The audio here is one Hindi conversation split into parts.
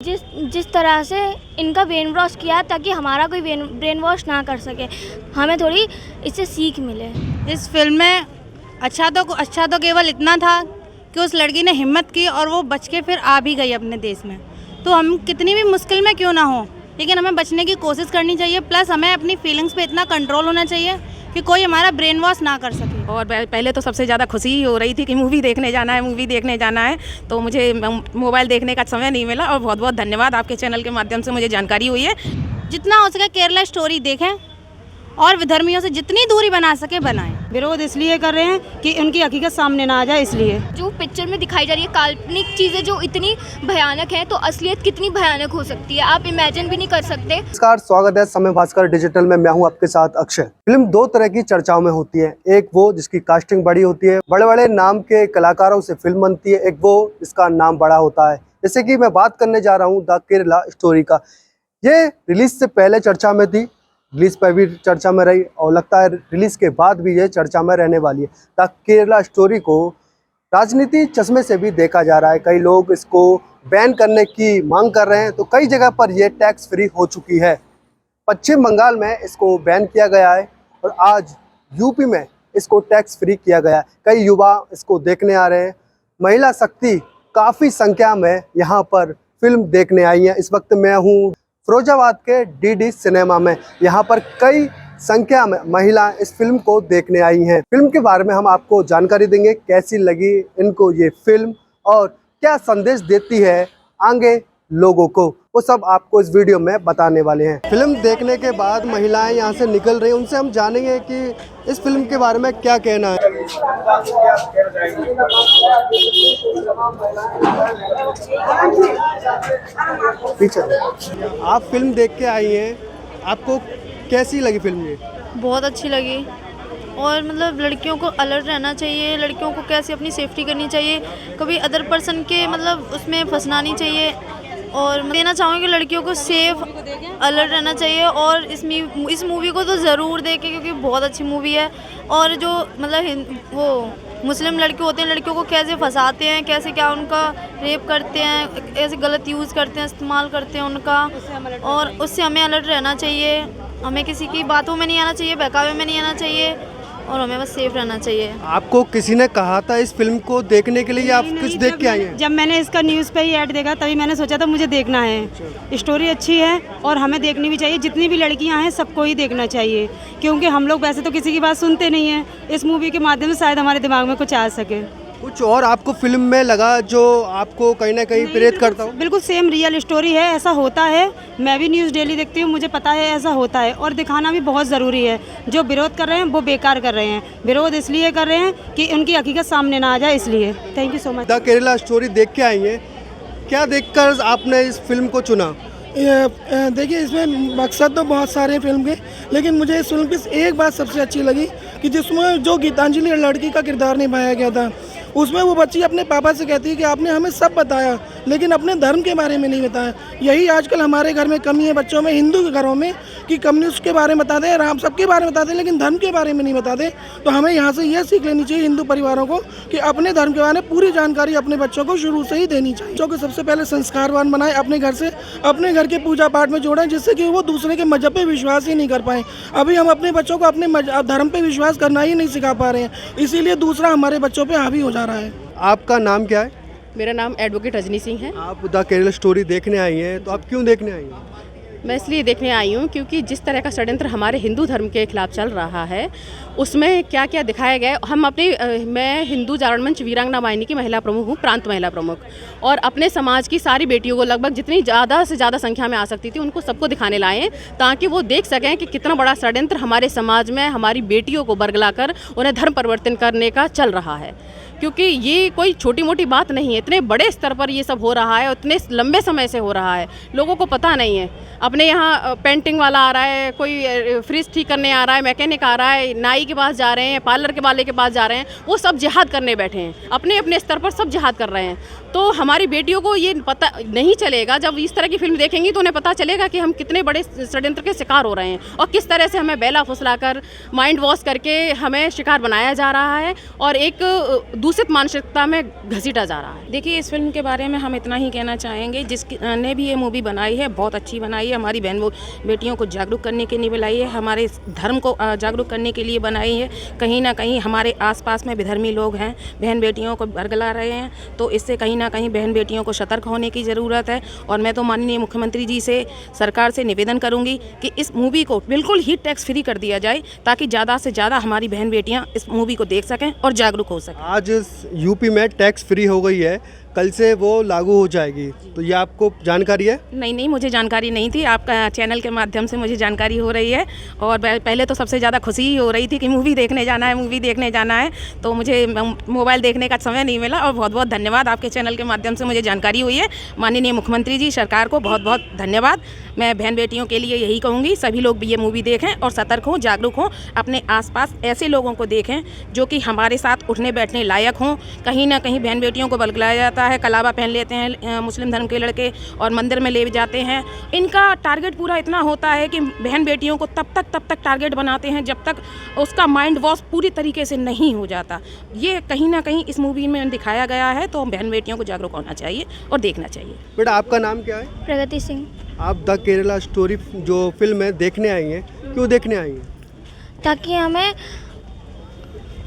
जिस जिस तरह से इनका ब्रेन वॉश किया ताकि हमारा कोई ब्रेन वॉश ना कर सके, हमें थोड़ी इससे सीख मिले। इस फिल्म में अच्छा तो केवल इतना था कि उस लड़की ने हिम्मत की और वो बच के फिर आ भी गई अपने देश में। तो हम कितनी भी मुश्किल में क्यों ना हो, लेकिन हमें बचने की कोशिश करनी चाहिए। प्लस हमें अपनी फीलिंग्स पे इतना कंट्रोल होना चाहिए कि कोई हमारा ब्रेन वॉश ना कर सके। और पहले तो सबसे ज़्यादा खुशी ही हो रही थी कि मूवी देखने जाना है। तो मुझे मोबाइल देखने का समय नहीं मिला और बहुत बहुत धन्यवाद, आपके चैनल के माध्यम से मुझे जानकारी हुई है। जितना हो सके केरला स्टोरी देखें और विधर्मियों से जितनी दूरी बना सके बनाएं। विरोध इसलिए कर रहे हैं कि उनकी हकीकत सामने ना आ जाए, इसलिए। जो पिक्चर में दिखाई जा रही है काल्पनिक चीज़ें जो इतनी भयानक है, तो असलियत कितनी भयानक हो सकती है, आप इमेजिन भी नहीं कर सकते। नमस्कार, स्वागत है समय भास्कर डिजिटल में। मैं हूं आपके साथ अक्षय। फिल्म दो तरह की चर्चाओं में होती है, एक वो जिसकी कास्टिंग बड़ी होती है, बड़े बड़े नाम के कलाकारों से फिल्म बनती है, एक वो जिसका नाम बड़ा होता है। जैसे कि मैं बात करने जा रहा हूँ द केरला स्टोरी का। ये रिलीज से पहले चर्चा में थी, रिलीज पर भी चर्चा में रही और लगता है रिलीज के बाद भी ये चर्चा में रहने वाली है। द केरला स्टोरी को राजनीति चश्मे से भी देखा जा रहा है। कई लोग इसको बैन करने की मांग कर रहे हैं, तो कई जगह पर ये टैक्स फ्री हो चुकी है। पश्चिम बंगाल में इसको बैन किया गया है और आज यूपी में इसको टैक्स फ्री किया गया है। कई युवा इसको देखने आ रहे हैं। महिला शक्ति काफ़ी संख्या में यहाँ पर फिल्म देखने आई है। इस वक्त मैं हूँ फिरोजाबाद के डीडी सिनेमा में। यहाँ पर कई संख्या में महिला इस फिल्म को देखने आई हैं। फिल्म के बारे में हम आपको जानकारी देंगे, कैसी लगी इनको ये फिल्म और क्या संदेश देती है आगे लोगों को, वो सब आपको इस वीडियो में बताने वाले हैं। फिल्म देखने के बाद महिलाएं यहाँ से निकल रही हैं, उनसे हम जानेंगे कि इस फिल्म के बारे में क्या कहना है। पीछे आप फिल्म देख के आई हैं, आपको कैसी लगी फिल्म? ये बहुत अच्छी लगी और मतलब लड़कियों को अलर्ट रहना चाहिए, लड़कियों को कैसे अपनी सेफ्टी करनी चाहिए, कभी अदर पर्सन के मतलब उसमें फंसना नहीं चाहिए। और मैं कहना चाहूँगी कि लड़कियों को सेफ अलर्ट रहना चाहिए और इस मूवी को तो ज़रूर देखें क्योंकि बहुत अच्छी मूवी है। और जो मतलब वो मुस्लिम लड़के होते हैं, लड़कियों को कैसे फंसाते हैं, कैसे क्या उनका रेप करते हैं, ऐसे गलत यूज़ करते हैं, इस्तेमाल करते हैं उनका, और उससे हमें अलर्ट रहना चाहिए। हमें किसी की बातों में नहीं आना चाहिए, बहकावे में नहीं आना चाहिए और हमें बस सेफ रहना चाहिए। आपको किसी ने कहा था इस फिल्म को देखने के लिए या आप कुछ देख के आई हैं? जब मैंने इसका न्यूज़ पे ही ऐड देखा तभी मैंने सोचा था मुझे देखना है। स्टोरी अच्छी है और हमें देखनी भी चाहिए। जितनी भी लड़कियां हैं सबको ही देखना चाहिए क्योंकि हम लोग वैसे तो किसी की बात सुनते नहीं हैं। इस मूवी के माध्यम से शायद हमारे दिमाग में कुछ आ सके। कुछ और आपको फिल्म में लगा जो आपको कहीं ना कहीं प्रेरित करता हो? बिल्कुल सेम रियल स्टोरी है, ऐसा होता है। मैं भी न्यूज़ डेली देखती हूँ, मुझे पता है ऐसा होता है और दिखाना भी बहुत ज़रूरी है। जो विरोध कर रहे हैं वो बेकार कर रहे हैं। विरोध इसलिए कर रहे हैं कि उनकी हकीकत सामने ना आ जाए, इसलिए। Thank you so much. The Kerala story देख के आई हैं, क्या देखकर आपने इस फिल्म को चुना? देखिए, इसमें मकसद तो बहुत सारे फिल्म के, लेकिन मुझे इस फिल्म की एक बात सबसे अच्छी लगी कि जिसमें जो गीतांजलि लड़की का किरदार निभाया गया था, उसमें वो बच्ची अपने पापा से कहती है कि आपने हमें सब बताया लेकिन अपने धर्म के बारे में नहीं बताया। यही आजकल हमारे घर में कमी है बच्चों में, हिंदू के घरों में, कि कम्युनिस्ट के बारे में बता दें, राम सबके बारे में बता दें लेकिन धर्म के बारे में नहीं बता दें। तो हमें यहाँ से यह सीख लेनी चाहिए हिंदू परिवारों को कि अपने धर्म के बारे में पूरी जानकारी अपने बच्चों को शुरू से ही देनी चाहिए। बच्चों को सबसे पहले संस्कारवान बनाएं, अपने घर से, अपने घर के पूजा पाठ में जोड़ें, जिससे कि वो दूसरे के मजहब पे विश्वास ही नहीं कर पाएँ। अभी हम अपने बच्चों को अपने धर्म पे विश्वास करना ही नहीं सिखा पा रहे हैं, इसीलिए दूसरा हमारे बच्चों पे हावी हो जा रहा है। आपका नाम क्या है? मेरा नाम एडवोकेट रजनी सिंह है। आप द केरला स्टोरी देखने आई हैं, तो आप क्यों देखने आई हैं? मैं इसलिए देखने आई हूँ क्योंकि जिस तरह का षड्यंत्र हमारे हिंदू धर्म के खिलाफ चल रहा है, उसमें क्या क्या दिखाया गया है। मैं हिंदू जागरण मंच वीरांगना वाहिनी की महिला प्रमुख हूँ, प्रांत महिला प्रमुख, और अपने समाज की सारी बेटियों को लगभग जितनी ज़्यादा से ज़्यादा संख्या में आ सकती थी उनको सबको दिखाने लाए हैं ताकि वो देख सकें कि कितना बड़ा षड्यंत्र हमारे समाज में हमारी बेटियों को बरगलाकर उन्हें धर्म परिवर्तन करने का चल रहा है। क्योंकि ये कोई छोटी मोटी बात नहीं है, इतने बड़े स्तर पर ये सब हो रहा है, इतने लंबे समय से हो रहा है, लोगों को पता नहीं है। अपने यहाँ पेंटिंग वाला आ रहा है, कोई फ्रिज ठीक करने आ रहा है, मैकेनिक आ रहा है, नाई के पास जा रहे हैं, पार्लर के वाले के पास जा रहे हैं, वो सब जिहाद करने बैठे हैं, अपने अपने स्तर पर सब जिहाद कर रहे हैं। तो हमारी बेटियों को ये पता नहीं चलेगा। जब इस तरह की फिल्म देखेंगी तो उन्हें पता चलेगा कि हम कितने बड़े षड्यंत्र के शिकार हो रहे हैं और किस तरह से हमें बेला फुसलाकर माइंड वॉश करके हमें शिकार बनाया जा रहा है और एक दूषित मानसिकता में घसीटा जा रहा है। देखिए, इस फिल्म के बारे में हम इतना ही कहना चाहेंगे, जिसने भी ये मूवी बनाई है बहुत अच्छी बनाई है। हमारी बहन बेटियों को जागरूक करने के लिए बनाई है, हमारे धर्म को जागरूक करने के लिए बनाई है। कहीं ना कहीं हमारे आसपास में विधर्मी लोग हैं, बहन बेटियों को बरगला रहे हैं, तो इससे कहीं ना कहीं बहन बेटियों को सतर्क होने की ज़रूरत है। और मैं तो माननीय मुख्यमंत्री जी से, सरकार से निवेदन करूंगी कि इस मूवी को बिल्कुल ही टैक्स फ्री कर दिया जाए, ताकि ज़्यादा से ज़्यादा हमारी बहन बेटियां इस मूवी को देख सकें और जागरूक हो सकें। आज यूपी में टैक्स फ्री हो गई है, कल से वो लागू हो जाएगी, तो ये आपको जानकारी है? नहीं, मुझे जानकारी नहीं थी। आपका चैनल के माध्यम से मुझे जानकारी हो रही है और पहले तो सबसे ज़्यादा खुशी ही हो रही थी कि मूवी देखने जाना है, तो मुझे मोबाइल देखने का समय नहीं मिला। और बहुत बहुत धन्यवाद, आपके चैनल के माध्यम से मुझे जानकारी हुई है। माननीय मुख्यमंत्री जी, सरकार को बहुत बहुत धन्यवाद। मैं बहन बेटियों के लिए यही कहूँगी, सभी लोग भी ये मूवी देखें और सतर्क हों, जागरूक हों, अपने आसपास ऐसे लोगों को देखें जो कि हमारे साथ उठने बैठने लायक हों। कहीं ना कहीं बहन बेटियों को बलगलाया जाता है, कलावा पहन लेते हैं मुस्लिम धर्म के लड़के और मंदिर में ले जाते हैं। इनका टारगेट पूरा इतना होता है कि बहन बेटियों को तब तक टारगेट बनाते हैं जब तक उसका माइंड वॉश पूरी तरीके से नहीं हो जाता। ये कहीं ना कहीं इस मूवी में दिखाया गया है, तो बहन बेटियों को जागरूक होना चाहिए और देखना चाहिए। बेटा, आपका नाम क्या है? प्रगति सिंह। आप द केरला स्टोरी जो फिल्म है देखने आई हैं, क्यों देखने आई हैं? ताकि हमें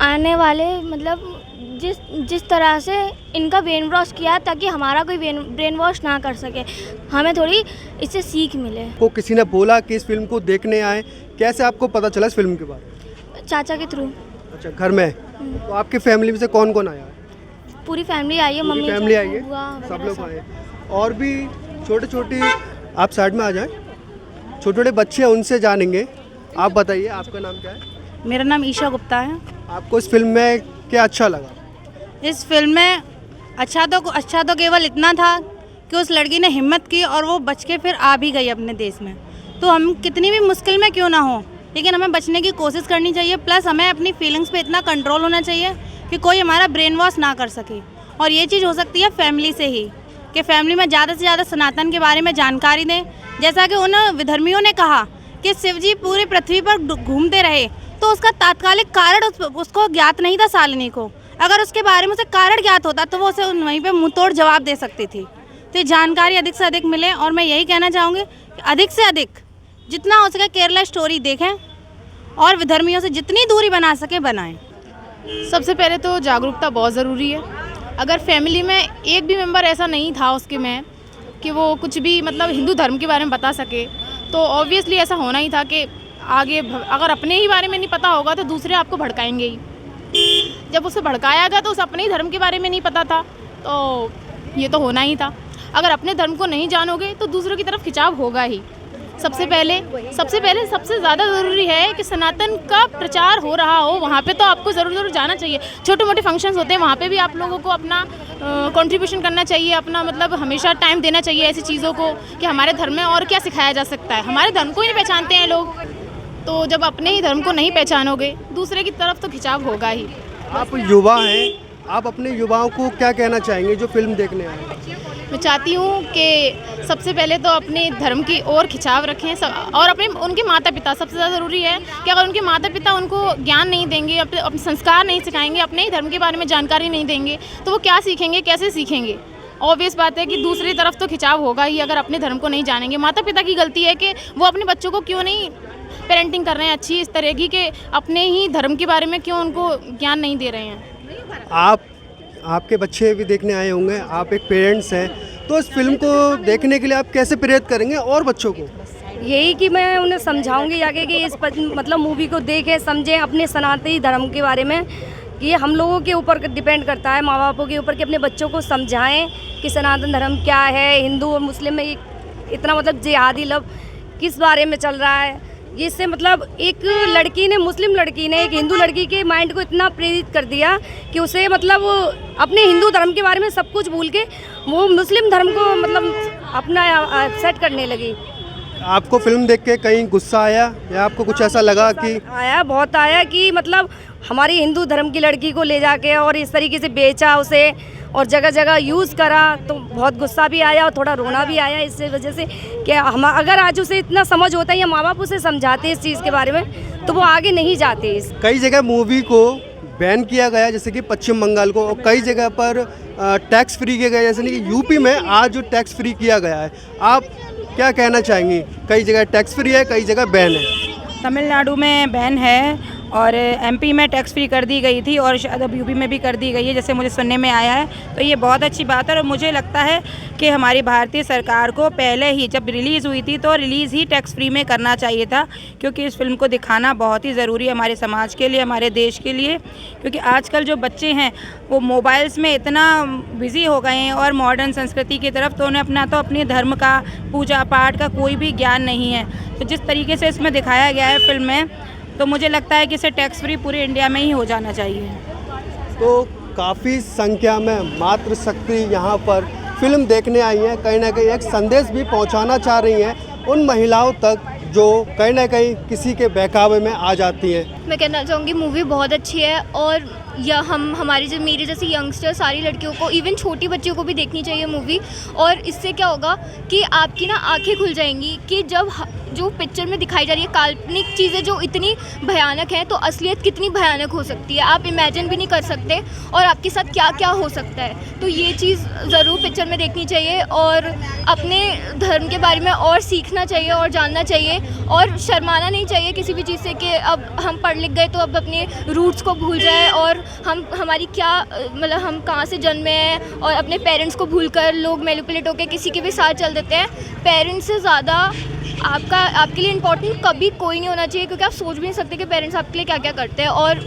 आने वाले मतलब जिस तरह से इनका ब्रेन वॉश किया, ताकि हमारा कोई ब्रेन वॉश ना कर सके, हमें थोड़ी इससे सीख मिले। को किसी ने बोला कि इस फिल्म को देखने आए, कैसे आपको पता चला इस फिल्म के बारे में? चाचा के थ्रू। अच्छा, घर में? तो आपकी फैमिली में से कौन कौन आया? पूरी फैमिली आई है, मम्मी फैमिली आई है, बुआ सब वगैरह लोग सब। आए। और भी छोटे आप साइड में आ जाएं, छोटे बच्चे हैं, उनसे जानेंगे। आप बताइए, आपका नाम क्या है? मेरा नाम ईशा गुप्ता है। आपको इस फिल्म में क्या अच्छा लगा? इस फिल्म में अच्छा तो केवल इतना था कि उस लड़की ने हिम्मत की और वो बच के फिर आ भी गई अपने देश में। तो हम कितनी भी मुश्किल में क्यों ना हो, लेकिन हमें बचने की कोशिश करनी चाहिए। प्लस हमें अपनी फीलिंग्स पे इतना कंट्रोल होना चाहिए कि कोई हमारा ब्रेन वॉश ना कर सके। और ये चीज़ हो सकती है फैमिली से ही, कि फैमिली में ज़्यादा से ज़्यादा सनातन के बारे में जानकारी दें। जैसा कि उन विधर्मियों ने कहा कि शिव जी पूरी पृथ्वी पर घूमते रहे, तो उसका तात्कालिक कारण उसको ज्ञात नहीं था शालिनी को। अगर उसके बारे में उसे कारण ज्ञात होता तो वो उसे वहीं पे मुंहतोड़ जवाब दे सकती थी। तो ये जानकारी अधिक से अधिक मिले, और मैं यही कहना चाहूँगी कि अधिक से अधिक जितना हो सके केरला स्टोरी देखें और विधर्मियों से जितनी दूरी बना सके बनाएं। सबसे पहले तो जागरूकता बहुत ज़रूरी है। अगर फैमिली में एक भी मेंबर ऐसा नहीं था उसके में कि वो कुछ भी मतलब हिंदू धर्म के बारे में बता सके, तो ऑब्वियसली ऐसा होना ही था कि आगे अगर अपने ही बारे में नहीं पता होगा तो दूसरे आपको भड़काएंगे ही। जब उसे भड़काया गया तो उसे अपने ही धर्म के बारे में नहीं पता था, तो ये तो होना ही था। अगर अपने धर्म को नहीं जानोगे तो दूसरों की तरफ खिंचाव होगा ही। सबसे पहले सबसे ज़्यादा ज़रूरी है कि सनातन का प्रचार हो रहा हो, वहाँ पे तो आपको ज़रूर जाना चाहिए। छोटे मोटे फंक्शंस होते हैं, वहाँ पे भी आप लोगों को अपना कंट्रीब्यूशन करना चाहिए, अपना मतलब हमेशा टाइम देना चाहिए ऐसी चीज़ों को कि हमारे धर्म में और क्या सिखाया जा सकता है। हमारे धर्म को ही नहीं पहचानते हैं लोग, तो जब अपने ही धर्म को नहीं पहचानोगे दूसरे की तरफ तो खिंचाव होगा ही। आप युवा हैं, आप अपने युवाओं को क्या कहना चाहेंगे जो फिल्म देखने आए हैं? मैं चाहती हूँ कि सबसे पहले तो अपने धर्म की ओर खिंचाव रखें और अपने उनके माता पिता, सबसे ज़्यादा ज़रूरी है कि अगर उनके माता पिता उनको ज्ञान नहीं देंगे, अपने संस्कार नहीं सिखाएंगे, अपने ही धर्म के बारे में जानकारी नहीं देंगे, तो वो क्या सीखेंगे, कैसे सीखेंगे। ऑब्वियस बात है कि दूसरी तरफ तो खिंचाव होगा ही अगर अपने धर्म को नहीं जानेंगे। माता पिता की गलती है कि वो अपने बच्चों को क्यों नहीं पेरेंटिंग कर रहे हैं अच्छी इस तरह की, कि अपने ही धर्म के बारे में क्यों उनको ज्ञान नहीं दे रहे हैं। आपके बच्चे भी देखने आए होंगे, आप एक पेरेंट्स हैं, तो इस फिल्म को देखने के लिए आप कैसे प्रेरित करेंगे और बच्चों को? यही कि मैं उन्हें समझाऊंगी आगे कि इस मतलब मूवी को देखें, समझें अपने सनातनी धर्म के बारे में। ये हम लोगों के ऊपर डिपेंड करता है, माँ बापों के ऊपर, कि अपने बच्चों को समझाएं कि सनातन धर्म क्या है, हिंदू और मुस्लिम में इतना मतलब जिहादी लव किस बारे में चल रहा है। जिससे मतलब एक लड़की ने, मुस्लिम लड़की ने एक हिंदू लड़की के माइंड को इतना प्रेरित कर दिया कि उसे मतलब अपने हिंदू धर्म के बारे में सब कुछ भूल के वो मुस्लिम धर्म को मतलब अपना सेट करने लगी। आपको फिल्म देख के कहीं गुस्सा आया या आपको कुछ ऐसा लगा कि आया, बहुत आया कि मतलब हमारी हिंदू धर्म की लड़की को ले जाके और इस तरीके से बेचा उसे और जगह जगह यूज़ करा, तो बहुत गुस्सा भी आया और थोड़ा रोना भी आया इस वजह से कि हम अगर आज उसे इतना समझ होता है या माँ बाप उसे समझाते इस चीज़ के बारे में तो वो आगे नहीं जाते। कई जगह मूवी को बैन किया गया जैसे कि पश्चिम बंगाल को, और कई जगह पर टैक्स फ्री किया गया, जैसे कि यूपी में आज जो टैक्स फ्री किया गया है, आप क्या कहना चाहेंगी? कई जगह टैक्स फ्री है, कई जगह बैन है। तमिलनाडु में बैन है और एमपी में टैक्स फ्री कर दी गई थी और शायद अब यूपी में भी कर दी गई है, जैसे मुझे सुनने में आया है। तो ये बहुत अच्छी बात है और मुझे लगता है कि हमारी भारतीय सरकार को पहले ही जब रिलीज़ हुई थी तो रिलीज़ ही टैक्स फ्री में करना चाहिए था, क्योंकि इस फिल्म को दिखाना बहुत ही ज़रूरी है हमारे समाज के लिए, हमारे देश के लिए। क्योंकि आजकल जो बच्चे हैं वो मोबाइल्स में इतना बिज़ी हो गए हैं और मॉडर्न संस्कृति की तरफ, तो उन्हें अपने धर्म का, पूजा पाठ का कोई भी ज्ञान नहीं है। तो जिस तरीके से इसमें दिखाया गया है फिल्म में, तो मुझे लगता है कि इसे टैक्स फ्री पूरे इंडिया में ही हो जाना चाहिए। तो काफ़ी संख्या में मातृशक्ति यहाँ पर फिल्म देखने आई हैं, कहीं ना कहीं एक संदेश भी पहुँचाना चाह रही हैं उन महिलाओं तक जो कहीं ना कहीं किसी के बहकावे में आ जाती हैं। मैं कहना चाहूँगी मूवी बहुत अच्छी है और या हमारी जो मेरे जैसे यंगस्टर सारी लड़कियों को, इवन छोटी बच्चियों को भी देखनी चाहिए मूवी। और इससे क्या होगा कि आपकी ना आंखें खुल जाएंगी कि जब जो पिक्चर में दिखाई जा रही है काल्पनिक चीज़ें जो इतनी भयानक हैं, तो असलियत कितनी भयानक हो सकती है, आप इमेजिन भी नहीं कर सकते और आपके साथ क्या क्या हो सकता है। तो ये चीज़ ज़रूर पिक्चर में देखनी चाहिए और अपने धर्म के बारे में और सीखना चाहिए और जानना चाहिए और शर्माना नहीं चाहिए किसी भी चीज़ से कि अब हम पढ़ लिख गए तो अब अपने रूट्स को भूल जाए और हमारी क्या मतलब हम कहाँ से जन्मे हैं, और अपने पेरेंट्स को भूलकर लोग मैनिपुलेट होकर किसी के भी साथ चल देते हैं। पेरेंट्स से ज़्यादा आपके लिए इम्पोर्टेंट कभी कोई नहीं होना चाहिए, क्योंकि आप सोच भी नहीं सकते कि पेरेंट्स आपके लिए क्या क्या करते हैं। और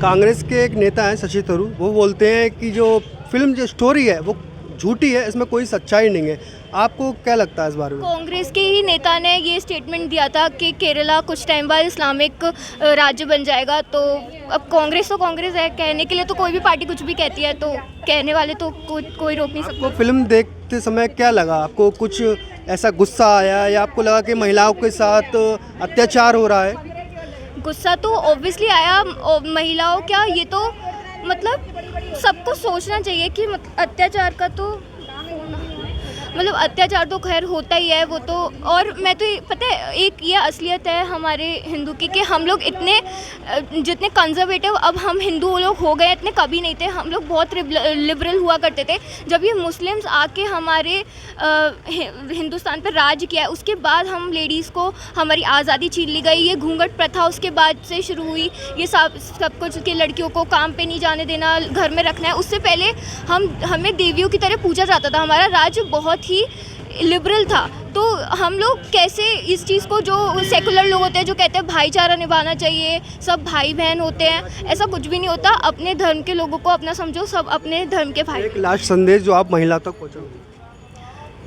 कांग्रेस के एक नेता हैं शशि थरूर, वो बोलते हैं कि जो फिल्म जो स्टोरी है वो झूठी है, इसमें कोई सच्चाई नहीं है। आपको क्या लगता है इस बारे में? कांग्रेस के ही नेता ने ये स्टेटमेंट दिया था कि केरला कुछ टाइम बाद इस्लामिक राज्य बन जाएगा। तो अब कांग्रेस तो कांग्रेस है, कहने के लिए तो कोई भी पार्टी कुछ भी कहती है, तो कहने वाले तो कोई रोक नहीं सकता। आपको फिल्म देखते समय क्या लगा? आपको कुछ ऐसा गुस्सा आया या आपको लगा कि महिलाओं के साथ अत्याचार हो रहा है? गुस्सा तो ऑब्वियसली आया। महिलाओं क्या, ये तो मतलब सबको सोचना चाहिए कि अत्याचार का तो मतलब अत्याचार तो खैर होता ही है वो तो। और मैं तो पता है एक ये असलियत है हमारे हिंदू की कि हम लोग इतने जितने कंजर्वेटिव अब हम हिंदू लोग हो गए इतने कभी नहीं थे। हम लोग बहुत लिबरल हुआ करते थे। जब ये मुस्लिम्स आके हमारे हिंदुस्तान पर राज किया, उसके बाद हम लेडीज़ को हमारी आज़ादी छीन ली गई। ये घूंघट प्रथा उसके बाद से शुरू हुई। ये सब कुछ कि लड़कियों को काम पे नहीं जाने देना, घर में रखना है। उससे पहले हमें देवियों की तरह पूजा जाता था। हमारा राज्य बहुत ही लिबरल था। तो हम लोग कैसे इस चीज़ को, जो सेकुलर लोग होते हैं जो कहते हैं भाईचारा निभाना चाहिए, सब भाई बहन होते हैं, ऐसा कुछ भी नहीं होता। अपने धर्म के लोगों को अपना समझो, सब अपने धर्म के भाई। एक लास्ट संदेश जो आप महिला तक पहुँचाओगे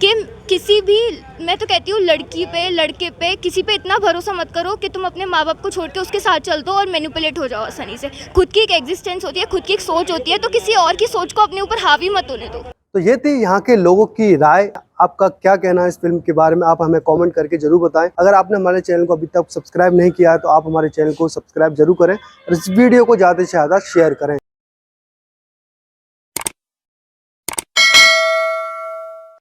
कि किसी भी, मैं तो कहती हूँ लड़की पे लड़के पे किसी पे इतना भरोसा मत करो कि तुम अपने माँ बाप को छोड़ के उसके साथ चल दो और मैनिपुलेट हो जाओ आसानी से। खुद की एक एग्जिस्टेंस होती है, खुद की एक सोच होती है, तो किसी और की सोच को अपने ऊपर हावी मत होने दो। तो ये थी यहाँ के लोगों की राय। आपका क्या कहना है इस फिल्म के बारे में, आप हमें कमेंट करके जरूर बताएं। अगर आपने हमारे चैनल को अभी तक सब्सक्राइब नहीं किया है तो आप हमारे चैनल को सब्सक्राइब जरूर करें और इस वीडियो को ज़्यादा से ज़्यादा शेयर करें।